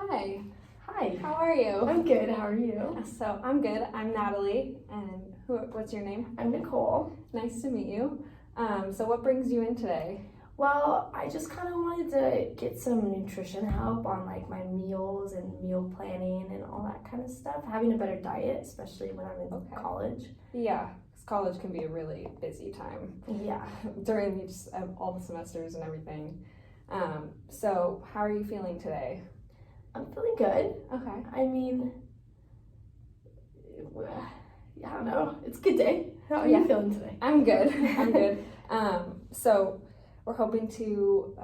Hi, Hi, how are you? I'm good. How are you? So I'm good. I'm Natalie, and what's your name? I'm Nicole. Nice to meet you. So what brings you in today? Well, I just kind of wanted to get some nutrition help on like my meals and meal planning and all that kind of stuff. Having a better diet, especially when I'm in college. Yeah, 'cause college can be a really busy time Yeah. during all the semesters and everything. So how are you feeling today? I'm feeling good. Okay. I mean, I don't know. It's a good day. How are you feeling today? I'm good. I'm good. So we're hoping to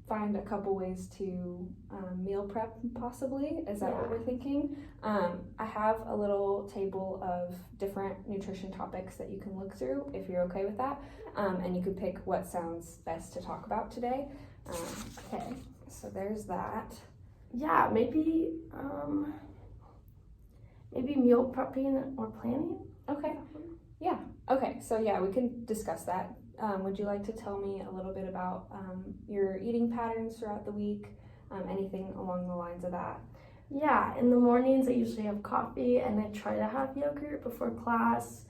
find a couple ways to meal prep, possibly. Is that what we're thinking? I have a little table of different nutrition topics that you can look through if you're okay with that. And you could pick what sounds best to talk about today. Okay, so there's that. Yeah, maybe meal prepping or planning. Okay. Yeah. Okay. So yeah, we can discuss that. Would you like to tell me a little bit about your eating patterns throughout the week? Anything along the lines of that? Yeah, in the mornings I usually have coffee and I try to have yogurt before class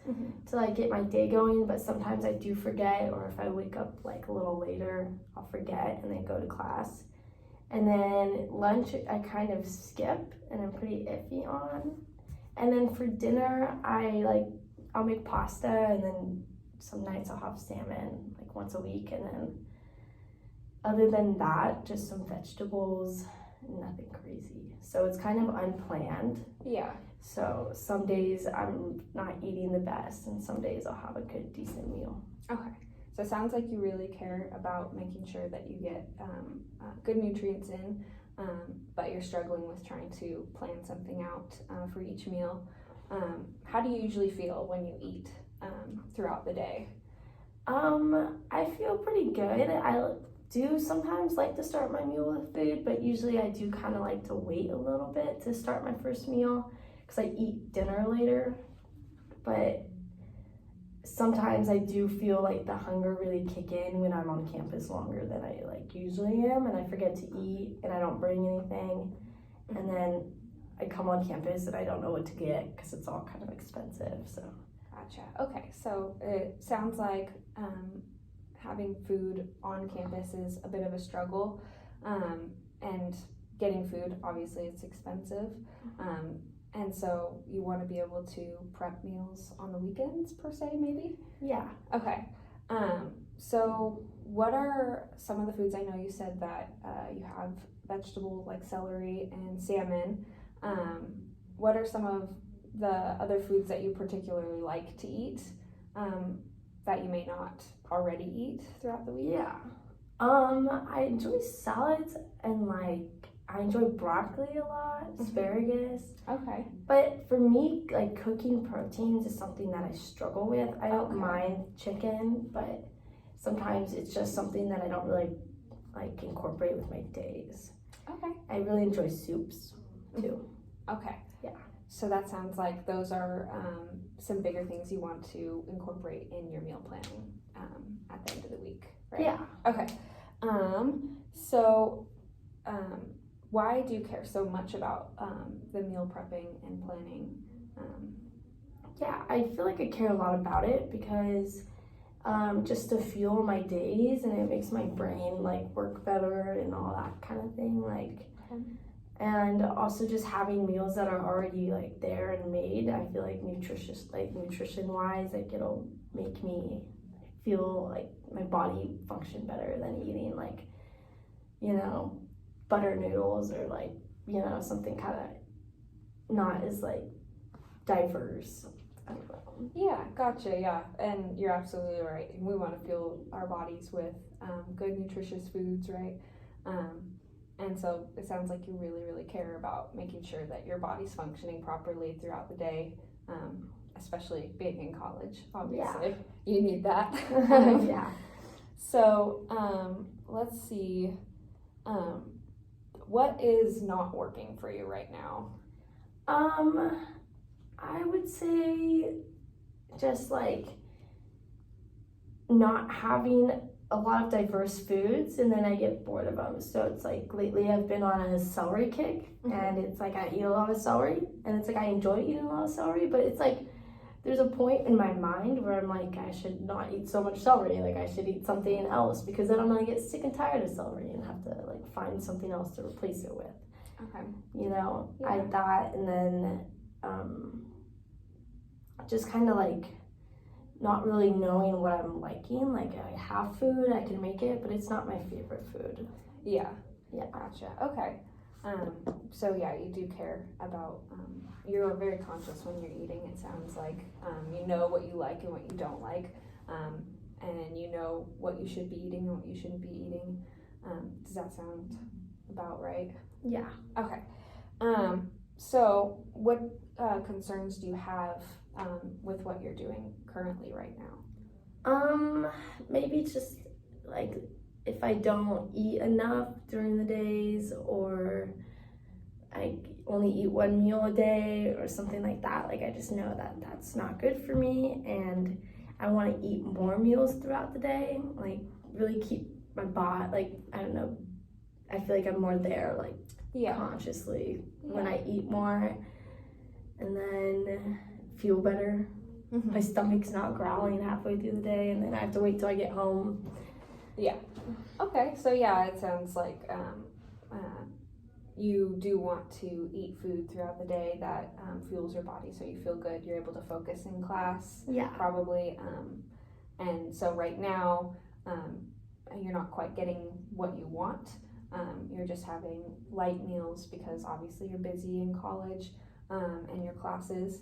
to like get my day going, but sometimes I do forget, or if I wake up like a little later, I'll forget and then go to class. And then lunch I kind of skip and I'm pretty iffy on. And then for dinner I'll make pasta, and then some nights I'll have salmon like once a week, and then other than that, just some vegetables, nothing crazy. So it's kind of unplanned. Yeah. So some days I'm not eating the best, and some days I'll have a good, decent meal. Okay. So it sounds like you really care about making sure that you get good nutrients in, but you're struggling with trying to plan something out for each meal. How do you usually feel when you eat throughout the day? I feel pretty good. I do sometimes like to start my meal with food, but usually I do kind of like to wait a little bit to start my first meal because I eat dinner later. But sometimes I do feel like the hunger really kick in when I'm on campus longer than I like usually am, and I forget to eat and I don't bring anything, and then I come on campus and I don't know what to get because it's all kind of expensive. So gotcha. Okay, so it sounds like having food on campus is a bit of a struggle, and getting food, obviously it's expensive, and so you want to be able to prep meals on the weekends per se, maybe? Yeah. Okay. So what are some of the foods? I know you said that you have vegetables like celery and salmon. What are some of the other foods that you particularly like to eat that you may not already eat throughout the week? Yeah. I enjoy salads, and I enjoy broccoli a lot, asparagus. Okay. But for me, like cooking proteins is something that I struggle with. I don't mind chicken, but sometimes it's just something that I don't really like incorporate with my days. Okay. I really enjoy soups too. Okay. Yeah. So that sounds like those are some bigger things you want to incorporate in your meal planning at the end of the week, right? Yeah. Okay. So why do you care so much about the meal prepping and planning? Yeah, I feel like I care a lot about it because just to fuel my days, and it makes my brain like work better and all that kind of thing. And also just having meals that are already like there and made, I feel like nutrition wise, like it'll make me feel like my body function better than eating like, butter noodles or like, something kind of not as like diverse. I don't know. Yeah, gotcha. Yeah, and you're absolutely right. We want to fuel our bodies with good nutritious foods, right? And so it sounds like you really, really care about making sure that your body's functioning properly throughout the day, especially being in college, obviously. Yeah. You need that. Yeah. So let's see. What is not working for you right now? I would say just like not having a lot of diverse foods, and then I get bored of them. So it's like lately I've been on a celery kick, and it's like I eat a lot of celery, and it's like I enjoy eating a lot of celery, but it's like there's a point in my mind where I'm like, I should not eat so much celery. Like, I should eat something else, because then I'm gonna get sick and tired of celery and have to like find something else to replace it with. Okay. You know, Yeah. I thought, and then just kind of like not really knowing what I'm liking. Like, I have food, I can make it, but it's not my favorite food. Yeah. Yeah. Gotcha. Okay. So yeah, you do care about, you're very conscious when you're eating, it sounds like. You know what you like and what you don't like, and you know what you should be eating and what you shouldn't be eating. Does that sound about right? Yeah. Okay. So what concerns do you have with what you're doing currently right now? Maybe just like if I don't eat enough during the days, or I only eat one meal a day or something like that. Like, I just know that that's not good for me, and I want to eat more meals throughout the day. Like, really keep my body, like, I don't know, I feel like I'm more there, like, consciously when I eat more, and then feel better. My stomach's not growling halfway through the day, and then I have to wait till I get home. Yeah. Okay, so yeah, it sounds like you do want to eat food throughout the day that fuels your body, so you feel good, you're able to focus in class, probably, and so right now you're not quite getting what you want. You're just having light meals because obviously you're busy in college and your classes.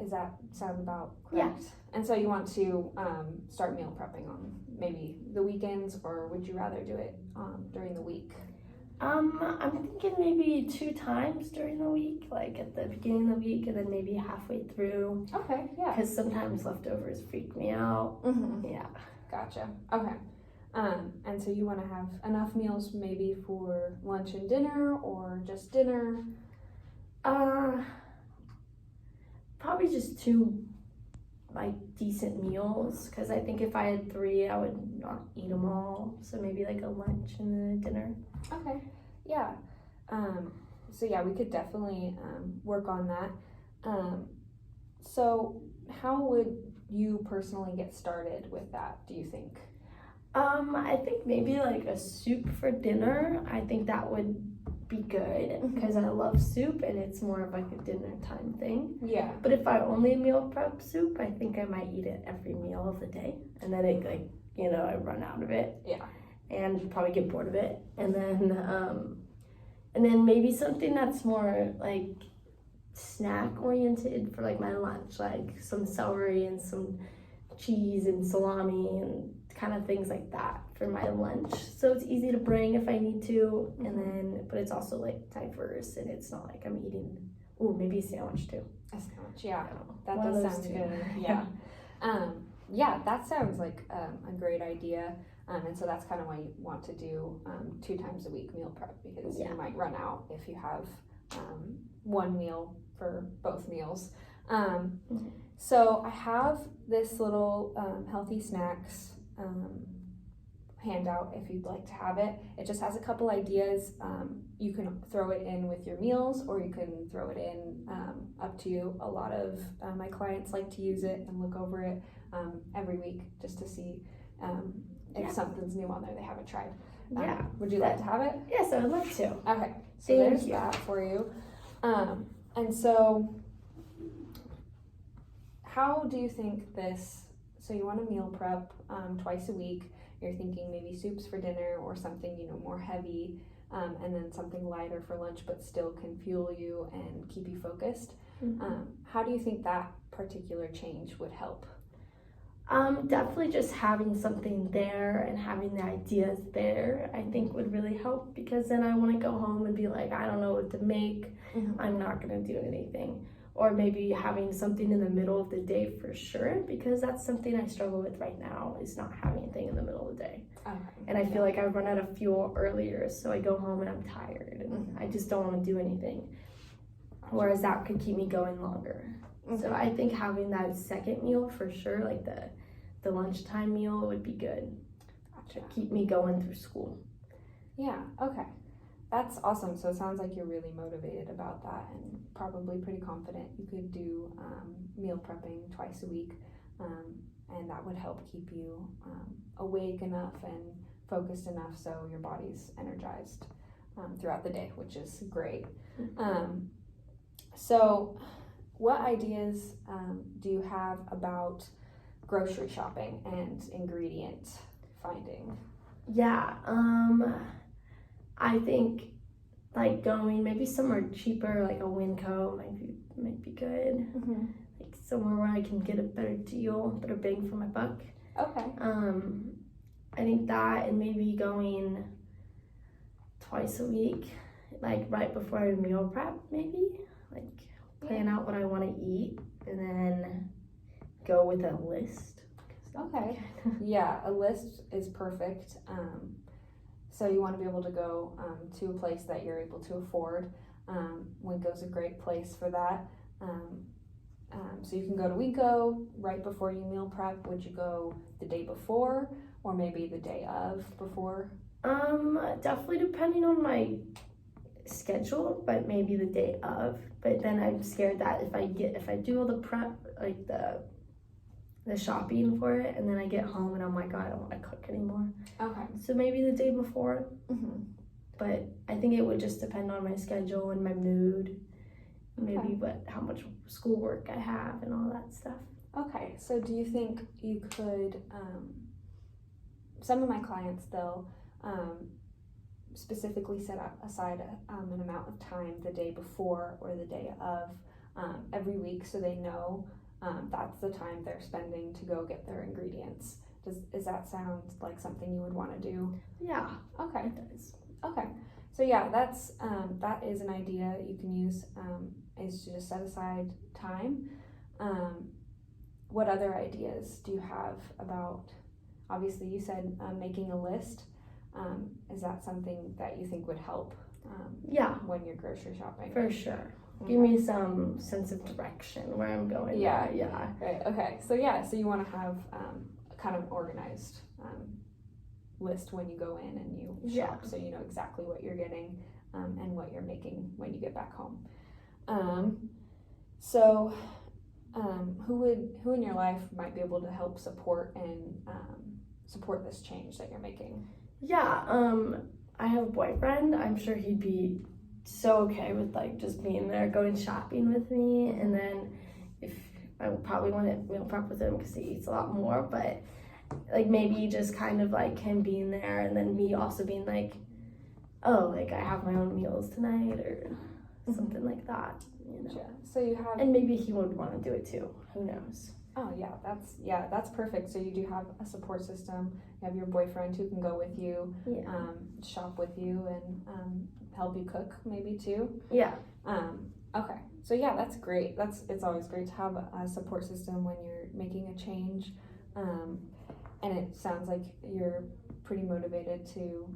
Does that sound about correct? Yeah. And so you want to start meal prepping on maybe the weekends, or would you rather do it during the week? I'm thinking maybe 2 times during the week, like at the beginning of the week and then maybe halfway through. Okay, yeah. Because sometimes leftovers freak me out. Yeah. Gotcha. Okay. And so you want to have enough meals maybe for lunch and dinner, or just dinner? Probably just 2 like decent meals, because I think if I had 3 I would not eat them all. So maybe like a lunch and then a dinner. Okay. Yeah. So yeah, we could definitely work on that. So how would you personally get started with that, do you think? I think maybe like a soup for dinner. I think that would be good, because I love soup and it's more of like a dinner time thing. Yeah. But if I only meal prep soup, I think I might eat it every meal of the day, and then it, like, you know, I run out of it. Yeah. And probably get bored of it. And then maybe something that's more like snack oriented for like my lunch, like some celery and some cheese and salami and kind of things like that for my lunch. So it's easy to bring if I need to, and then, but it's also like diverse, and it's not like I'm eating, maybe a sandwich too. A sandwich, yeah. That does sound good. Yeah. Yeah, that sounds like a great idea. And so that's kind of why you want to do 2 times a week meal prep, because you might run out if you have one meal for both meals. So I have this little healthy snacks handout if you'd like to have it. It just has a couple ideas. You can throw it in with your meals, or you can throw it in, up to you. A lot of my clients like to use it and look over it every week just to see if something's new on there they haven't tried. Would you like to have it? Yes, I would love to. Okay, so there's that for you. And so how do you think this, so you want to meal prep twice a week, you're thinking maybe soups for dinner or something, you know, more heavy, and then something lighter for lunch but still can fuel you and keep you focused. How do you think that particular change would help? Definitely just having something there and having the ideas there, I think would really help, because then I want to go home and be like, I don't know what to make. I'm not going to do anything. Or maybe having something in the middle of the day for sure, because that's something I struggle with right now, is not having anything in the middle of the day. And I feel like I run out of fuel earlier, so I go home and I'm tired and I just don't want to do anything. Whereas that could keep me going longer. So I think having that second meal for sure, like the the lunchtime meal would be good Gotcha. to keep me going through school. Yeah, okay. That's awesome. So it sounds like you're really motivated about that and probably pretty confident you could do meal prepping twice a week. And that would help keep you awake enough and focused enough so your body's energized throughout the day, which is great. So what ideas do you have about grocery shopping and ingredient finding? Yeah, I think like going maybe somewhere cheaper, like a Winco might be good. Mm-hmm. Like somewhere where I can get a better deal, better bang for my buck. Okay. I think that, and maybe going twice a week, like right before I meal prep, maybe like plan out what I want to eat and then go with a list. Okay. Yeah, a list is perfect. So you want to be able to go to a place that you're able to afford. Winco's a great place for that. So you can go to Winco right before you meal prep. Would you go the day before or maybe the day of before? Definitely depending on my schedule, but maybe the day of. But then I'm scared that if I do all the prep, like the shopping for it, and then I get home and I'm like, oh, I don't want to cook anymore. Okay. So maybe the day before. Mm-hmm. But I think it would just depend on my schedule and my mood, maybe how much schoolwork I have and all that stuff. Okay. So do you think you could, some of my clients, they'll specifically set aside an amount of time the day before or the day of every week so they know that's the time they're spending to go get their ingredients. Does that sound like something you would want to do? Yeah. Okay. It does. Okay. So yeah, that is an idea you can use, is to just set aside time. What other ideas do you have about, obviously you said making a list. Is that something that you think would help when you're grocery shopping? For sure. Give me some sense of direction where I'm going. Yeah. Right. Okay. So you want to have kind of organized list when you go in and you shop, so you know exactly what you're getting and what you're making when you get back home. Who in your life might be able to help support this change that you're making? Yeah. I have a boyfriend. I'm sure he'd be so okay with like just being there, going shopping with me, and then if I would probably want to meal prep with him because he eats a lot more, but like maybe just kind of like him being there and then me also being like, oh, like I have my own meals tonight or something like that, you know. So you have, and maybe he would want to do it too. Who knows? Oh yeah, that's perfect. So you do have a support system. You have your boyfriend who can go with you, shop with you, and help you cook maybe too. Yeah. Okay. So yeah, that's great. It's always great to have a support system when you're making a change. And it sounds like you're pretty motivated to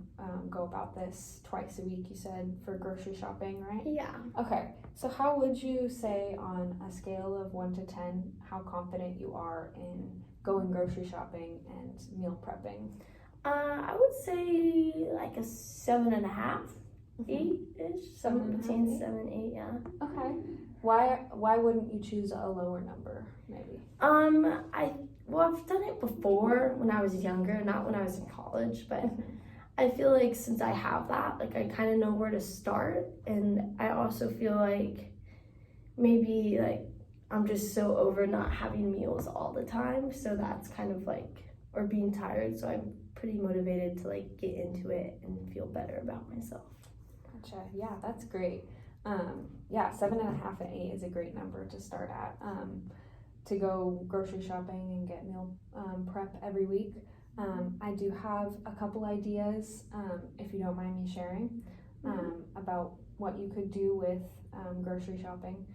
go about this twice a week, you said, for grocery shopping, right? Yeah. Okay. So how would you say on a scale of 1 to 10 how confident you are in going grocery shopping and meal prepping? I would say like a 7.5, 8-ish. Between 7, 8, yeah. Okay. Why wouldn't you choose a lower number, maybe? I've done it before when I was younger, not when I was in college, but I feel like since I have that, like I kind of know where to start, and I also feel like maybe like I'm just so over not having meals all the time, so that's kind of like, or being tired, so I'm pretty motivated to like get into it and feel better about myself. Gotcha. Yeah, that's great. 7.5 and 8 is a great number to start at. To go grocery shopping and get meal prep every week. I do have a couple ideas, if you don't mind me sharing, about what you could do with grocery shopping.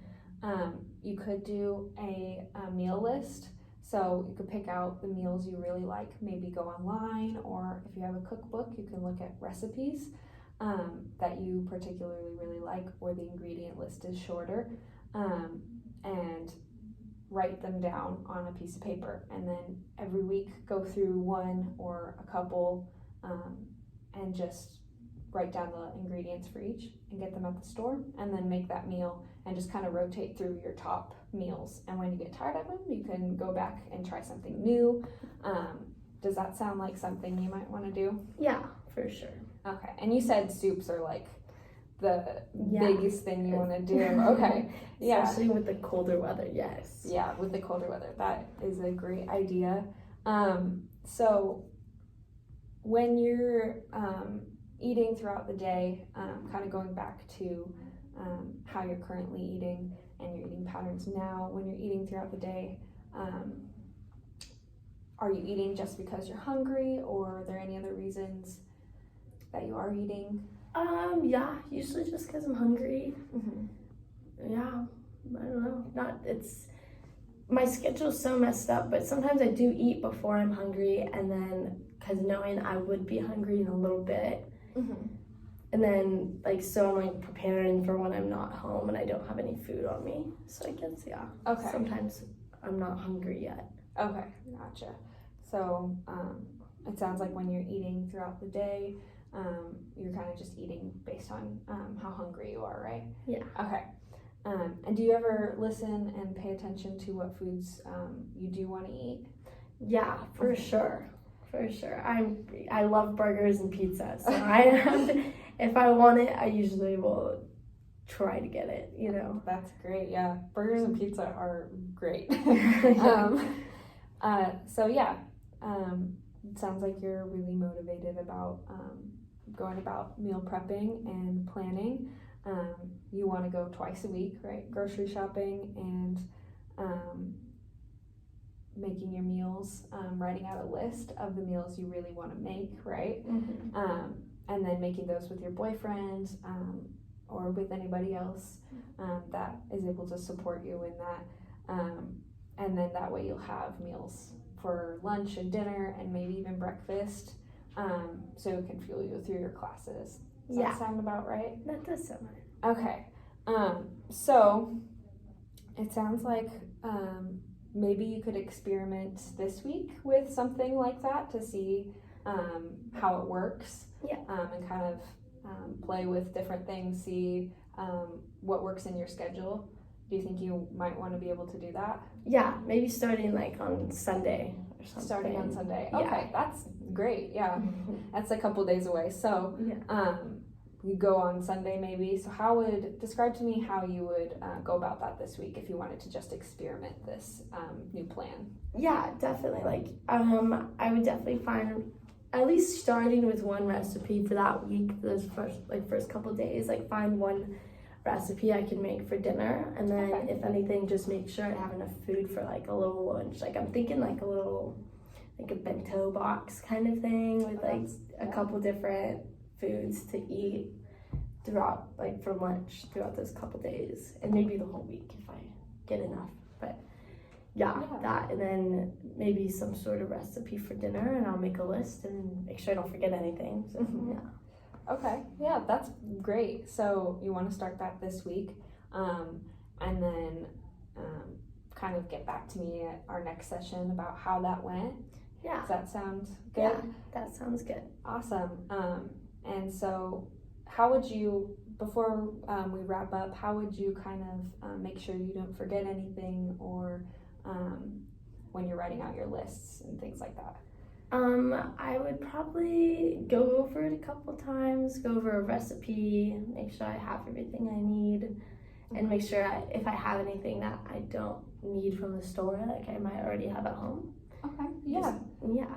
You could do a meal list, so you could pick out the meals you really like, maybe go online, or if you have a cookbook, you can look at recipes that you particularly really like, or the ingredient list is shorter, and write them down on a piece of paper, and then every week go through one or a couple and just write down the ingredients for each and get them at the store, and then make that meal and just kind of rotate through your top meals. And when you get tired of them, you can go back and try something new. Does that sound like something you might want to do? Yeah, for sure. Okay. And you said soups are like the biggest thing you want to do. Okay. Yeah. Especially with the colder weather, yes. Yeah, with the colder weather. That is a great idea. So when you're eating throughout the day, kind of going back to how you're currently eating and your eating patterns now, when you're eating throughout the day, are you eating just because you're hungry, or are there any other reasons that you are eating? Yeah, usually just because I'm hungry. Mm-hmm. Yeah, I don't know. My schedule's so messed up, but sometimes I do eat before I'm hungry, and then because knowing I would be hungry in a little bit, Mm-hmm. and then so I'm like preparing for when I'm not home and I don't have any food on me. So I guess Okay. sometimes I'm not hungry yet. Okay, gotcha. So it sounds like when you're eating throughout the day, you're kind of just eating based on how hungry you are, right? Yeah. Okay. And do you ever listen and pay attention to what foods you do want to eat? Yeah, for sure. For sure. I love burgers and pizza, so if I want it, I usually will try to get it, you know. That's great. Yeah, burgers and pizza are great. It sounds like you're really motivated about going about meal prepping and planning. You want to go twice a week, right? Grocery shopping and making your meals, writing out a list of the meals you really want to make, right? Mm-hmm. And then making those with your boyfriend or with anybody else that is able to support you in that. And then that way you'll have meals for lunch and dinner and maybe even breakfast, so it can fuel you through your classes. Does that sound about right? That does sound right. Okay. So it sounds like maybe you could experiment this week with something like that to see how it works. Yeah. And kind of play with different things, see what works in your schedule. Do you think you might want to be able to do that? Yeah, maybe starting on Sunday or something. Starting on Sunday. Yeah. Okay, that's great. Yeah, that's a couple days away. So you go on Sunday maybe. So describe to me how you would go about that this week if you wanted to just experiment this new plan. Yeah, definitely. I would definitely find, at least starting with one recipe for that week, those first couple days, find one recipe I can make for dinner, and then if anything, just make sure I have enough food for a little lunch. I'm thinking a little a bento box kind of thing with a couple different foods to eat throughout for lunch throughout those couple days, and maybe the whole week if I get enough. But yeah, that, and then maybe some sort of recipe for dinner, and I'll make a list and make sure I don't forget anything. So yeah. Okay, yeah, that's great. So you want to start that this week, and then kind of get back to me at our next session about how that went. Yeah. Does that sound good? Yeah, that sounds good. Awesome. And so how would you, before we wrap up, how would you kind of make sure you don't forget anything, or when you're writing out your lists and things like that? I would probably go over it a couple times, go over a recipe, make sure I have everything I need, and make sure if I have anything that I don't need from the store, I might already have at home. Okay, yeah. Yeah.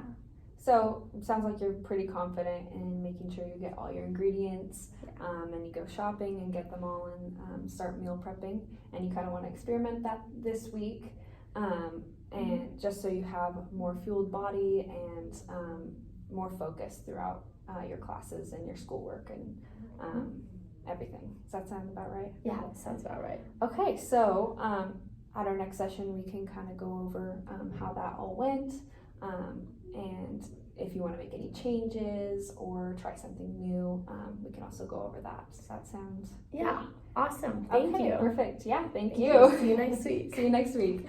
So it sounds like you're pretty confident in making sure you get all your ingredients, and you go shopping and get them all and start meal prepping, and you kind of want to experiment that this week. And just so you have more fueled body and more focus throughout your classes and your schoolwork and everything. Does that sound about right? Yeah, that sounds about right. Okay, so at our next session we can kind of go over how that all went, and if you want to make any changes or try something new, we can also go over that. Does that sound Yeah, awesome. Thank you. Perfect. Yeah, thank you. See you next week. See you next week.